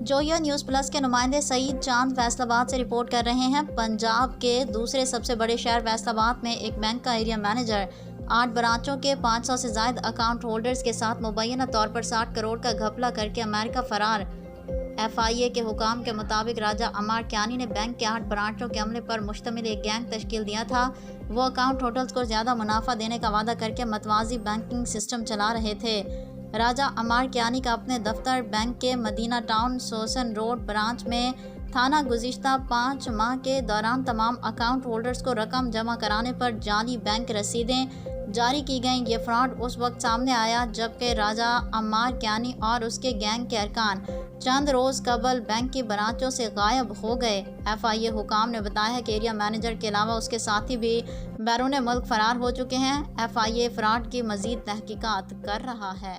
Zoya news plus के नुमाइंदे सईद चांद फैसलाबाद से रिपोर्ट कर रहे हैं। पंजाब के दूसरे सबसे बड़े शहर फैसलाबाद में एक बैंक का एरिया मैनेजर 8 ब्रांचों के 500 से ज़ायद अकाउंट होल्डर्स के साथ मुबैना तौर पर 60 करोड़ का घपला करके अमेरिका फरार। FIA के हुकाम के मुताबिक राजा अमार क्यानी ने बैंक के 8 ब्रांचों के अमले पर मुश्तमिल एक गैंग तश्कील दिया था। वो अकाउंट होल्डर्स को ज़्यादा मुनाफा देने का वादा करके मतवाजी बैंकिंग सिस्टम चला रहे थे। राजा अमार क्यानी का अपने दफ्तर बैंक के मदीना टाउन सोसन रोड ब्रांच में थाना गुज़िश्ता 5 माह के दौरान तमाम अकाउंट होल्डर्स को रकम जमा कराने पर जाली बैंक रसीदें जारी की गईं। ये फ्रॉड उस वक्त सामने आया जबकि राजा अमार क्यानी और उसके गैंग के अरकान चंद रोज़ कबल बैंक की ब्रांचों से गायब हो गए। FIA हुकाम ने बताया कि एरिया मैनेजर के अलावा उसके साथी भी बैरून मुल्क फरार हो चुके हैं। FIA फ्रॉड की मज़ीद तहकीकात कर रहा है।